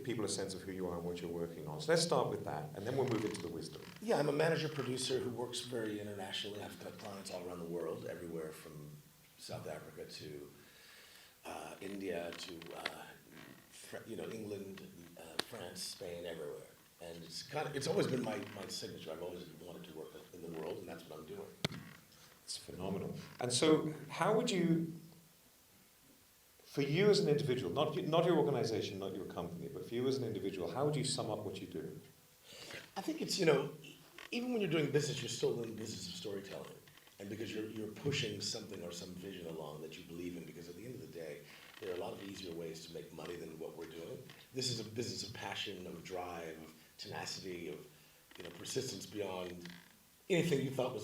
people a sense of who you are and what you're working on. So let's start with that, and then we'll move into the wisdom. Yeah, I'm a manager-producer who works very internationally. I've got clients all around the world, everywhere from South Africa to India to England, France, Spain, everywhere. And it's always been my signature. I've always wanted to work in the world, and that's what I'm doing. It's phenomenal. And so how would you, for you as an individual, not your organization, not your company, but for you as an individual, how would you sum up what you do? I think it's, even when you're doing business, you're still in the business of storytelling. And because you're pushing something or some vision along that you believe in, because at the end of the day, there are a lot of easier ways to make money than what we're doing. This is a business of passion, of drive, of tenacity, of persistence beyond anything you thought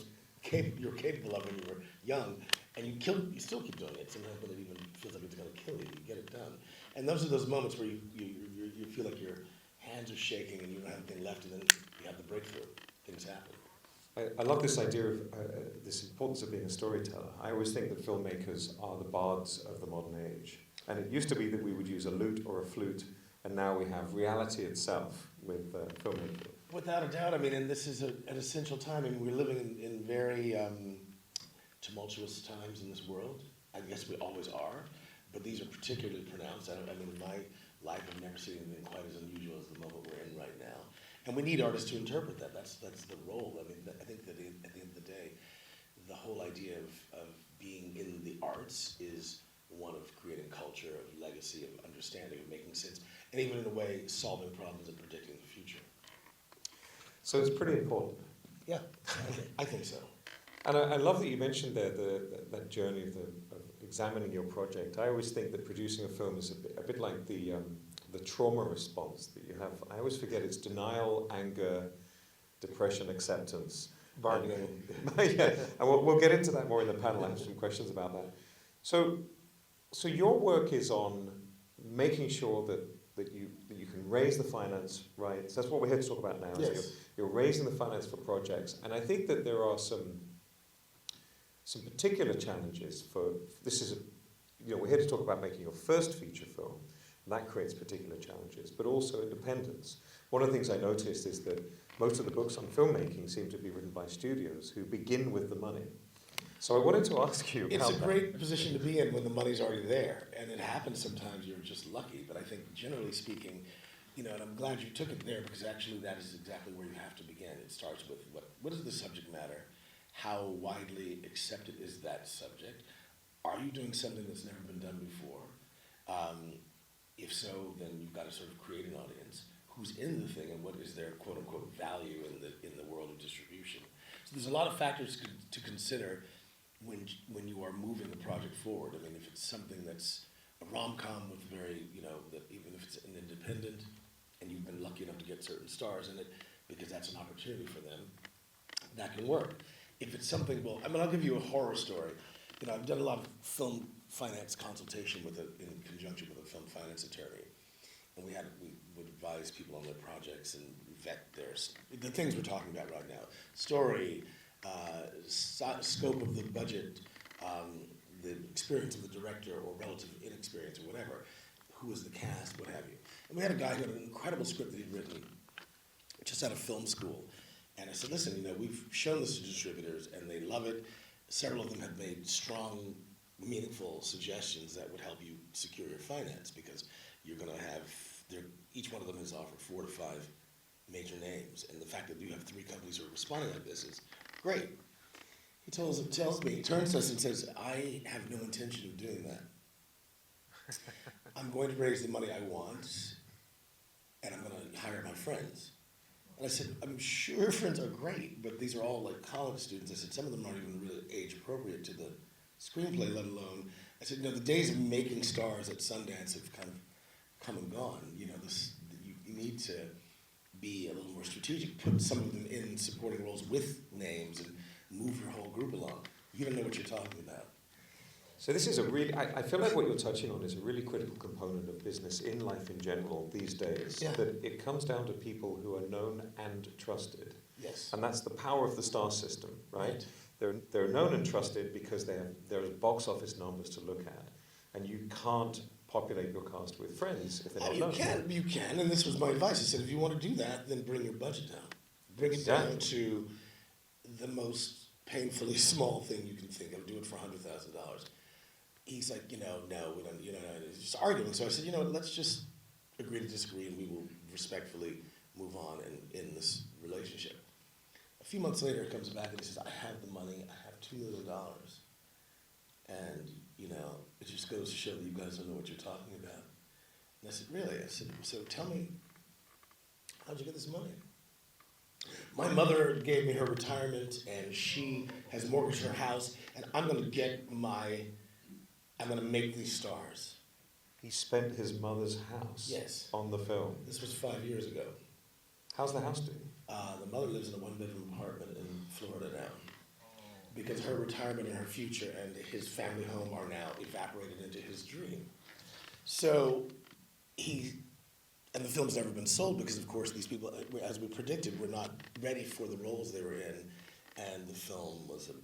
you were capable of when you were young, and you still keep doing it. Sometimes when it even feels like it's going to kill you, you get it done. And those are those moments where you feel like your hands are shaking and you don't have anything left, and then you have the breakthrough. Things happen. I love this idea of this importance of being a storyteller. I always think that filmmakers are the bards of the modern age. And it used to be that we would use a lute or a flute, and now we have reality itself with filmmaking. Without a doubt, and this is an essential time. We're living in very tumultuous times in this world. I guess we always are, but these are particularly pronounced. In my life, I've never seen anything quite as unusual as the moment we're in right now. And we need artists to interpret that. That's the role. I think that at the end of the day, the whole idea of being in the arts is one of creating culture, of legacy, of understanding, of making sense, and even in a way, solving problems and predicting the future. So it's pretty important. Yeah, I think so. And I love that you mentioned there that journey of examining your project. I always think that producing a film is a bit like the trauma response that you have. I always forget it's denial, anger, depression, acceptance. Bargaining. Yeah, and we'll get into that more in the panel. I have some questions about that. So your work is on making sure that you can raise the finance, right? So that's what we're here to talk about now. Yes. So you're raising the finance for projects, and I think that there are some particular challenges for this. We're here to talk about making your first feature film. That creates particular challenges, but also independence. One of the things I noticed is that most of the books on filmmaking seem to be written by studios who begin with the money. So I wanted to ask you It's a great position to be in when the money's already there, and it happens sometimes you're just lucky, but I think generally speaking, and I'm glad you took it there, because actually that is exactly where you have to begin. It starts with what is the subject matter? How widely accepted is that subject? Are you doing something that's never been done before? If so, then you've got to sort of create an audience. Who's in the thing, and what is their quote-unquote value in the world of distribution? So there's a lot of factors to consider when you are moving the project forward. If it's something that's a rom-com with very, that even if it's an independent, and you've been lucky enough to get certain stars in it, because that's an opportunity for them, that can work. If it's something, I'll give you a horror story. I've done a lot of film finance consultation in conjunction with a film finance attorney, and we would advise people on their projects and vet the things we're talking about right now: story, scope of the budget, the experience of the director or relative inexperience or whatever, who was the cast, what have you. And we had a guy who had an incredible script that he'd written just out of film school, and I said, listen, we've shown this to distributors and they love it. Several of them have made strong, meaningful suggestions that would help you secure your finance, because you're going to have, each one of them has offered 4 to 5 major names, and the fact that you have 3 companies who are responding like this is great. He turns to us and says, I have no intention of doing that. I'm going to raise the money I want, and I'm going to hire my friends. And I said, I'm sure friends are great, but these are all like college students. I said, some of them aren't even really age appropriate to the screenplay, let alone. I said, the days of making stars at Sundance have kind of come and gone. You need to be a little more strategic, put some of them in supporting roles with names, and move your whole group along. You don't know what you're talking about. So this is I feel like what you're touching on is a really critical component of business in life in general these days. Yeah. That it comes down to people who are known and trusted. Yes. And that's the power of the star system, right? They're known and trusted because there's box office numbers to look at. And you can't populate your cast with friends if they're Oh, not you known. can, and this was my advice. I said, if you want to do that, then bring your budget down. Bring it down Exactly. to the most painfully small thing you can think of. Do it for $100,000. He's like, no, we don't, he's just arguing. So I said, let's just agree to disagree, and we will respectfully move on in this relationship. A few months later, he comes back and he says, I have the money, I have $2 million. And, it just goes to show that you guys don't know what you're talking about. And I said, really? I said, so tell me, how'd you get this money? My mother gave me her retirement, and she has mortgaged her house, and I'm going to make these stars. He spent his mother's house Yes. on the film. This was 5 years ago. How's the house doing? The mother lives in a one-bedroom apartment in Florida now, because her retirement and her future and his family home are now evaporated into his dream. So and the film's never been sold because, of course, these people, as we predicted, were not ready for the roles they were in, and the film was a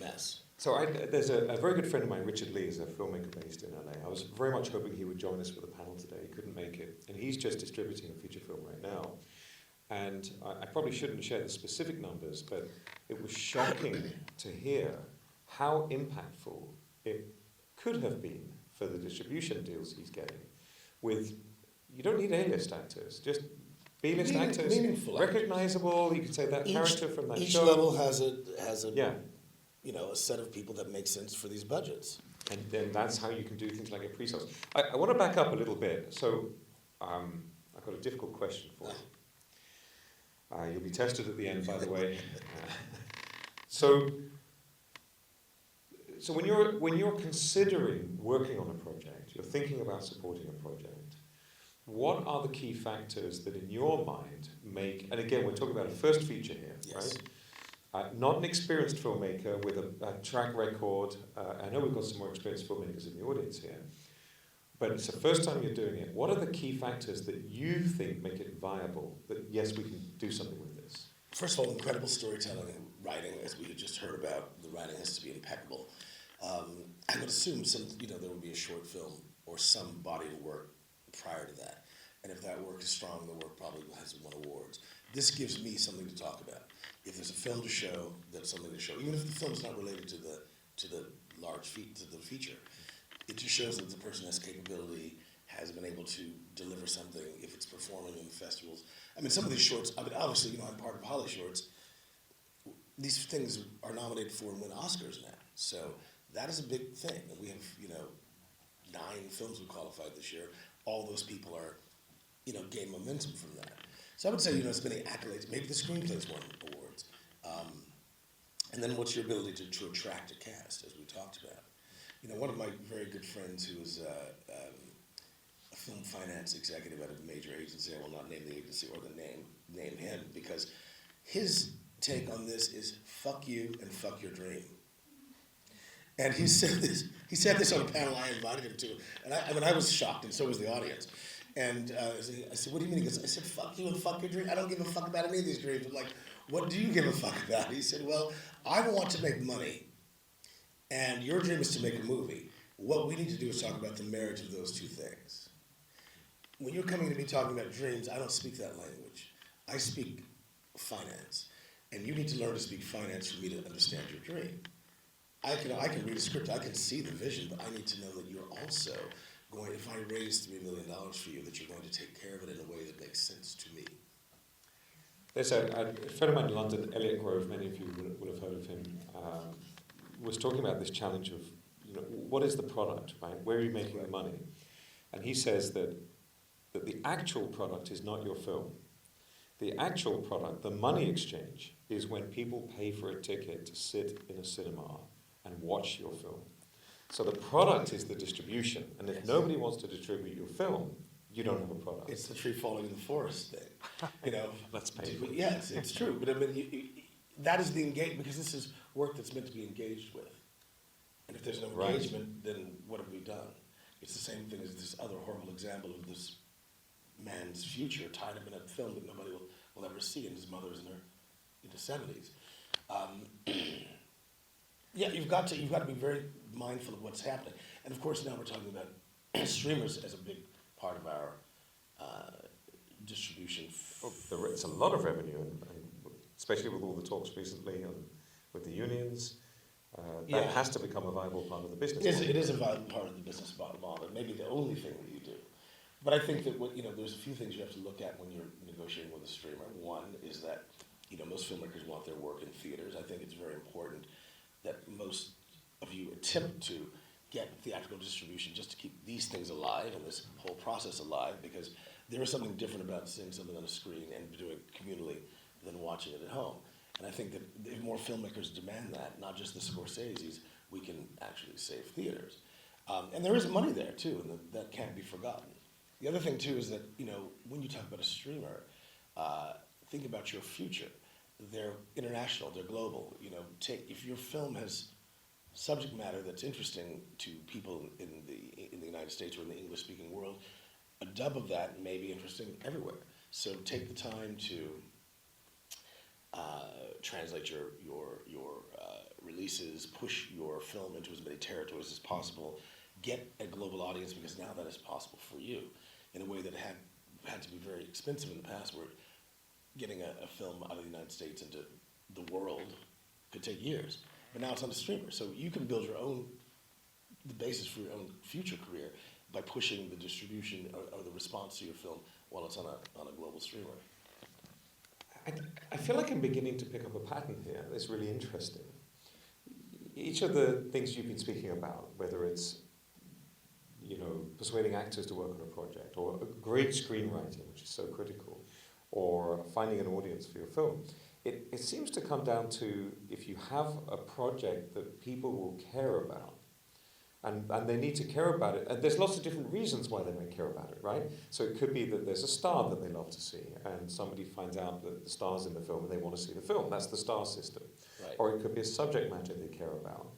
mess. So there's a very good friend of mine, Richard Lee, is a filmmaker based in LA. I was very much hoping he would join us for the panel today. He couldn't make it. And he's just distributing a feature film right now. And I probably shouldn't share the specific numbers, but it was shocking to hear how impactful it could have been for the distribution deals he's getting. You don't need A-list actors, just B-list actors, meaningful recognizable. You could say that character from that each show. Each level has a a set of people that make sense for these budgets. And then that's how you can do things like a pre-sales. I want to back up a little bit. So I've got a difficult question for you. You'll be tested at the end, by the way. So when you're considering working on a project, you're thinking about supporting a project, what are the key factors that in your mind make, and again, we're talking about a first feature here, Yes. right? Not an experienced filmmaker with a track record. I know we've got some more experienced filmmakers in the audience here, but it's the first time you're doing it. What are the key factors that you think make it viable, that yes, we can do something with this? First of all, incredible storytelling and writing, as we had just heard about. The writing has to be impeccable. I would assume there would be a short film or some body of work prior to that. And if that work is strong, the work probably has won awards. This gives me something to talk about. If there's a film to show, that's something to show. Even if the film's not related to the feature, it just shows that the person has capability, has been able to deliver something. If it's performing in festivals, some of these shorts. Obviously, I'm part of Holly Shorts. These things are nominated for and win Oscars now. So that is a big thing. And we have 9 films we qualified this year. All those people are, gain momentum from that. So I would say, it's many accolades. Maybe the screenplays won awards. And then what's your ability to attract a cast, as we talked about? One of my very good friends who is a film finance executive at a major agency, I will not name the agency or name him, because his take on this is fuck you and fuck your dream. And he said this on a panel I invited him to, and I was shocked, and so was the audience. And I said, what do you mean? He goes, I said, fuck you and fuck your dream. I don't give a fuck about any of these dreams. I'm like, what do you give a fuck about? He said, well, I want to make money, and your dream is to make a movie. What we need to do is talk about the marriage of those two things. When you're coming to me talking about dreams, I don't speak that language. I speak finance, and you need to learn to speak finance for me to understand your dream. I can read a script, I can see the vision, but I need to know that you're also going, if I raise $3 million for you, that you're going to take care of it in a way that makes sense to me. There's a friend of mine in London, Elliot Grove, many of you will have heard of him, was talking about this challenge of, what is the product, right? Where are you making the money? And he says that the actual product is not your film. The actual product, the money exchange, is when people pay for a ticket to sit in a cinema and watch your film. So the product is the distribution, and if nobody wants to distribute your film, you don't have a product. It's the tree falling in the forest thing, That's painful. Yes, it's true, but that is the engagement, because this is work that's meant to be engaged with. And if there's no engagement, then what have we done? It's the same thing as this other horrible example of this man's future tied up in a film that nobody will ever see, and his mother's in her 70s. You've got to be very mindful of what's happening. And of course, now we're talking about streamers as a big part of our distribution. It's a lot of revenue, and especially with all the talks recently and with the unions. That Yeah. has to become a viable part of the business model. It is a vital part of the business model, and maybe the only thing that you do. But I think that there's a few things you have to look at when you're negotiating with a streamer. One is that most filmmakers want their work in theaters. I think it's very important that most of you attempt to get theatrical distribution just to keep these things alive and this whole process alive, because there is something different about seeing something on a screen and doing it communally than watching it at home. And I think that if more filmmakers demand that, not just the Scorseses, we can actually save theaters. And there is money there too, and that can't be forgotten. The other thing too is that, when you talk about a streamer, think about your future. They're international, they're global. If your film has subject matter that's interesting to people in the United States or in the English-speaking world, a dub of that may be interesting everywhere. So take the time to translate your releases, push your film into as many territories as possible, get a global audience, because now that is possible for you in a way that had to be very expensive in the past, where getting a film out of the United States into the world could take years. But now it's on the streamer, so you can build the basis for your own future career by pushing the distribution or the response to your film while it's on a global streamer. I feel like I'm beginning to pick up a pattern here that's really interesting. Each of the things you've been speaking about, whether it's persuading actors to work on a project, or great screenwriting, which is so critical, or finding an audience for your film, it seems to come down to, if you have a project that people will care about, and they need to care about it, and there's lots of different reasons why they may care about it, right? So it could be that there's a star that they love to see, and somebody finds out that the star's in the film and they want to see the film. That's the star system. Right. Or it could be a subject matter they care about.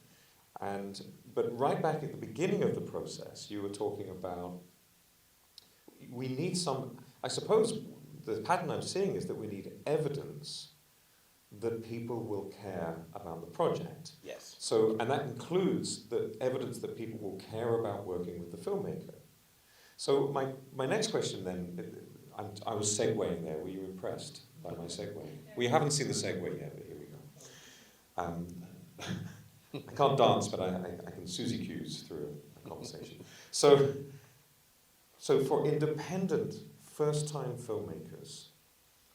But right back at the beginning of the process, you were talking about, we need I suppose the pattern I'm seeing is that we need evidence that people will care about the project. Yes. So, and that includes the evidence that people will care about working with the filmmaker. So my next question then, I was segueing there. Were you impressed by my segue? We haven't seen the segue yet, but here we go. I can't dance, but I can Suzy Q's through a conversation. So for independent, first-time filmmakers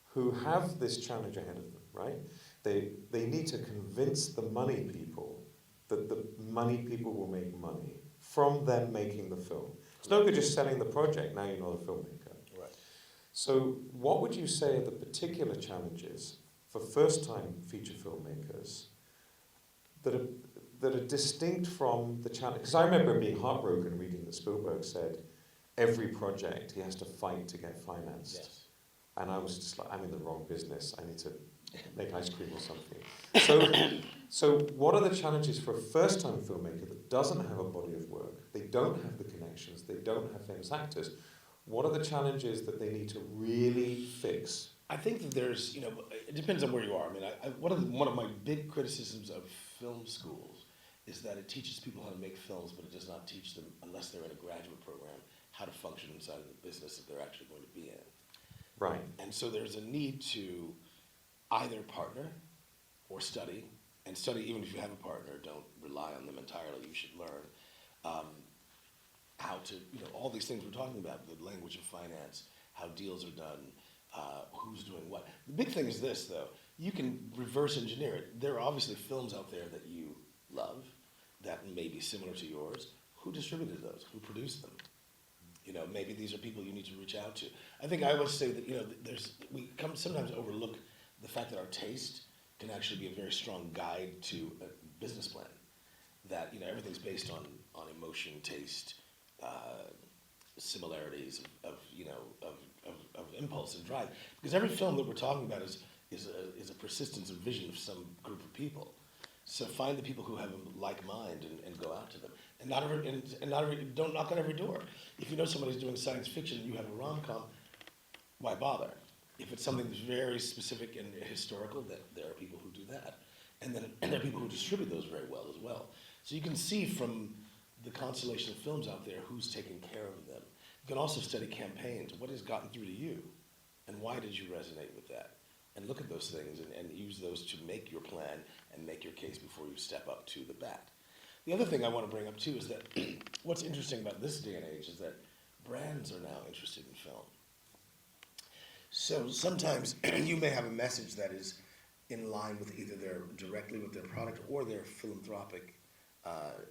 who have this challenge ahead of them, right? They need to convince the money people that the money people will make money from them making the film. It's no good just selling the project, now you're not a filmmaker. Right. So what would you say are the particular challenges for first-time feature filmmakers that are distinct from the challenge? Because I remember being heartbroken reading that Spielberg said every project he has to fight to get financed. Yes. And I was just like, I'm in the wrong business. I need to make ice cream or something. So what are the challenges for a first-time filmmaker that doesn't have a body of work? They don't have the connections. They don't have famous actors. What are the challenges that they need to really fix? I think that there's, it depends on where you are. I mean, one of my big criticisms of film schools is that it teaches people how to make films, but it does not teach them, unless they're in a graduate program, how to function inside of the business that they're actually going to be in. Right. And so there's a need to either partner or study, and study even if you have a partner. Don't rely on them entirely. You should learn how to, all these things we're talking about, the language of finance, how deals are done, who's doing what. The big thing is this, though. You can reverse engineer it. There are obviously films out there that you love that may be similar to yours. Who distributed those? Who produced them? Maybe these are people you need to reach out to. I think I would say that, we sometimes overlook the fact that our taste can actually be a very strong guide to a business plan. That, everything's based on emotion, taste, similarities of impulse and drive. Because every film that we're talking about is a persistence of vision of some group of people. So find the people who have a like mind and go out to them. And don't knock on every door. If you know somebody's doing science fiction and you have a rom-com, why bother? If it's something that's very specific and historical, then there are people who do that. And there are people who distribute those very well as well. So you can see from the constellation of films out there, who's taking care of them. You can also study campaigns. What has gotten through to you? And why did you resonate with that? And look at those things and use those to make your plan and make your case before you step up to the bat. The other thing I want to bring up too is that what's interesting about this day and age is that brands are now interested in film. So sometimes you may have a message that is in line with either directly with their product or their philanthropic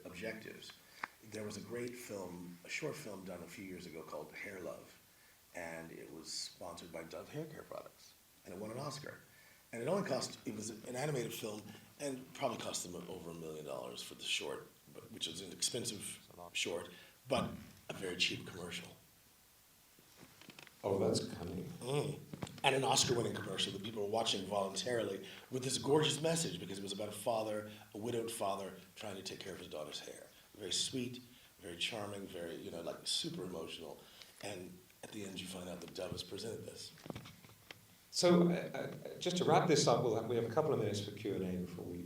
objectives. There was a great film, a short film done a few years ago called Hair Love, and it was sponsored by Dove Hair Care Products, and it won an Oscar. And it was an animated film, and probably cost them over $1 million for the short, which is an expensive short, but a very cheap commercial. Oh, that's cunning. And an Oscar-winning commercial that people were watching voluntarily with this gorgeous message, because it was about a father, a widowed father, trying to take care of his daughter's hair. Very sweet, very charming, very, like super emotional. And at the end, you find out that Dove has presented this. So just to wrap this up, we have a couple of minutes for Q&A before we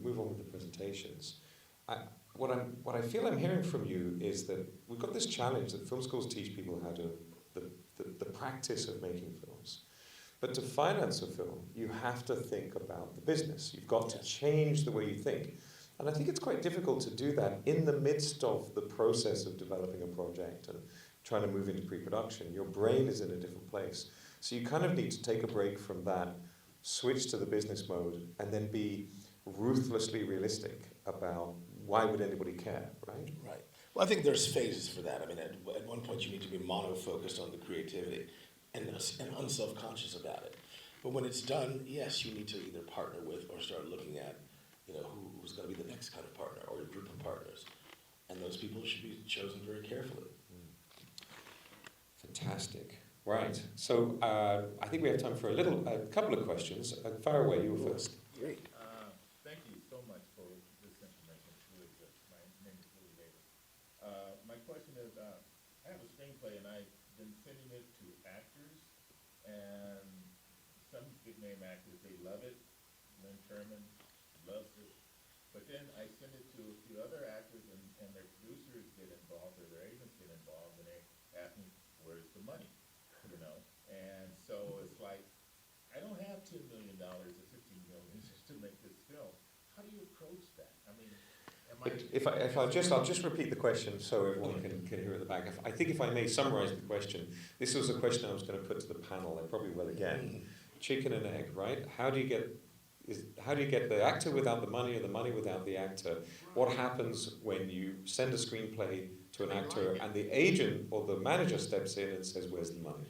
move on with the presentations. What I feel I'm hearing from you is that we've got this challenge that film schools teach people how to, the practice of making films. But to finance a film, you have to think about the business. You've got to change the way you think. And I think it's quite difficult to do that in the midst of the process of developing a project and trying to move into pre-production. Your brain is in a different place. So you kind of need to take a break from that, switch to the business mode, and then be ruthlessly realistic about why would anybody care, right? Right. Well, I think there's phases for that. I mean, at one point you need to be mono-focused on the creativity and unself-conscious about it. But when it's done, yes, you need to either partner with or start looking at, who's going to be the next kind of partner or a group of partners. And those people should be chosen very carefully. Fantastic. Right. So I think we have time for a couple of questions. Fire away, you were first. Great. Thank you so much for this information. It's really good. My name is Willie Davis. My question is, I have a screenplay and I've been sending it to actors, and some big name actors, they love it. Lynn Sherman loves it. But then I send it to a few other actors, and their producers get involved or their agents get involved, and they ask me, where's the money? And so it's like, I don't have $10 million or $15 million just to make this film. How do you approach that? I mean, I'll just repeat the question so everyone can hear at the back. If I may summarize the question, this was a question I was going to put to the panel. I probably will again. Chicken and egg, right? How do you get the actor without the money or the money without the actor? What happens when you send a screenplay to an actor and the agent or the manager steps in and says, where's the money?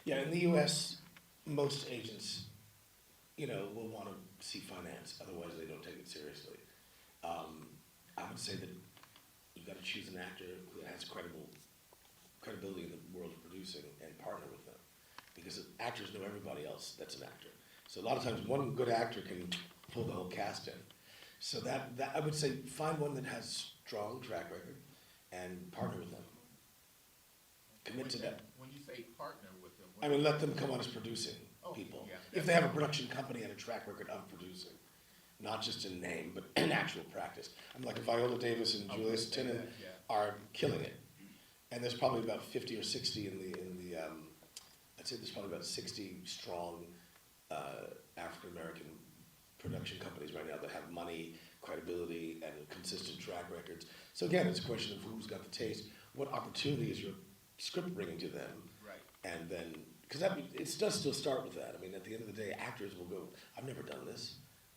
Yeah, in the U.S., most agents, will want to see finance. Otherwise, they don't take it seriously. I would say that you've got to choose an actor who has credibility in the world of producing and partner with them. Because actors know everybody else that's an actor. So a lot of times, one good actor can pull the whole cast in. So that I would say find one that has strong track record and partner with them. Commit to that. When you say partner with them, I mean, let them come on as producing people. Yeah. If they have a production company and a track record of producing, not just in name, but in actual practice. I'm like Viola Davis and Julius Tenen are killing it, and there's probably about 50 or 60 in the I'd say there's probably about 60 strong African American production companies right now that have money, credibility, and consistent track records. So again, it's a question of who's got the taste, what opportunity is your script bringing to them, right? And then, because it does still start with that. I mean, at the end of the day, actors will go, I've never done this,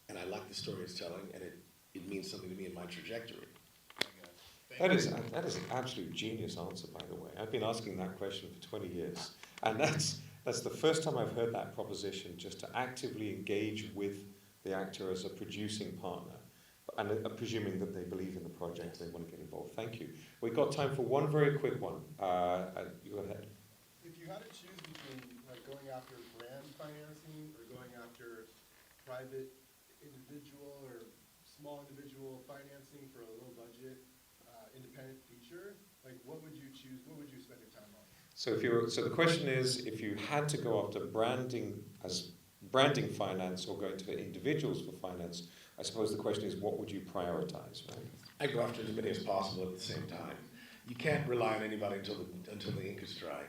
and I like the story it's telling, and it means something to me in my trajectory. That is an absolute genius answer, by the way. I've been asking that question for 20 years, and that's the first time I've heard that proposition, just to actively engage with the actor as a producing partner, and presuming that they believe in the project, they want to get involved. Thank you. We've got time for one very quick one. You go ahead. If you had to choose between going after brand financing or going after private individual or small individual financing for a low budget independent feature, what would you choose? What would you spend your time on? So the question is, if you had to go after branding finance or going to individuals for finance, I suppose the question is, what would you prioritize, right? I go after as many as possible at the same time. You can't rely on anybody until the ink is dry.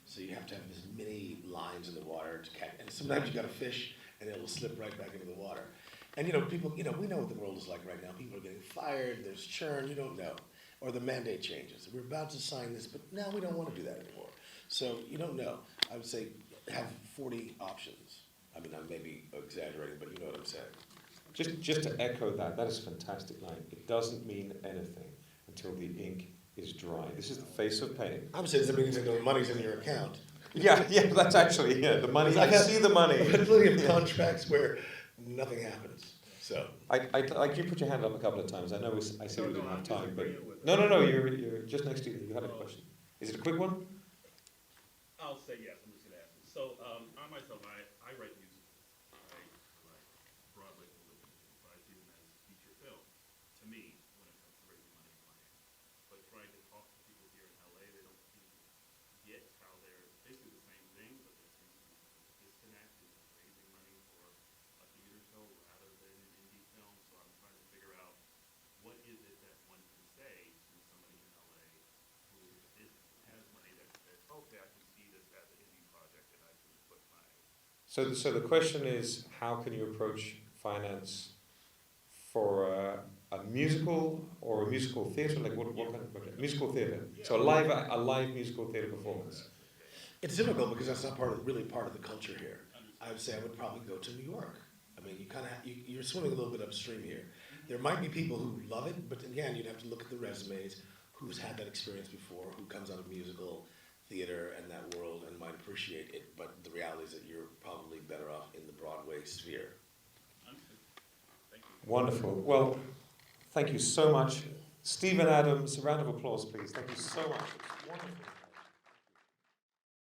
So you have to have as many lines in the water to catch, and sometimes you got to fish and it'll slip right back into the water. And people, we know what the world is like right now. People are getting fired, there's churn, you don't know. Or the mandate changes. We're about to sign this, but now we don't want to do that anymore. So you don't know. I would say have 40 options. I mean, I may be exaggerating, but you know what I'm saying. Just to echo that, that is a fantastic line. It doesn't mean anything until the ink is dry. This is the face of pain. I'm saying it means that the money's in your account. Yeah, that's actually, the money, I see the money. I've had plenty of contracts where nothing happens, so. Like you put your hand up a couple of times. I know I said we didn't have time, but agreeing with no, you're just next to you. You had a question. Is it a quick one? I'll say yes, I'm just gonna ask it. So, I myself, I write music. I write Broadway television, but I see them as feature film, to me, when it comes to raising money for my aunt. But trying to talk to people here in LA, they don't seem to get how they're basically the same thing, but there seems to be a disconnect in raising money for a theater show rather than an indie film. So I'm trying to figure out what is it that one can say to somebody in LA who has money that okay, I can see this as an indie project and I can put my. So the question is, how can you approach finance for a musical or a musical theatre? Like what kind of project? Musical theatre. So a live musical theatre performance. It's difficult because that's not really part of the culture here. I would say I would probably go to New York. I mean, you're swimming a little bit upstream here. There might be people who love it, but again, you'd have to look at the resumes, who's had that experience before, who comes out of musical theater and that world and might appreciate it. But the reality is that you're probably better off in the Broadway sphere. Thank you. Wonderful. Well, thank you so much. Stephen Adams, a round of applause, please. Thank you so much. It's wonderful.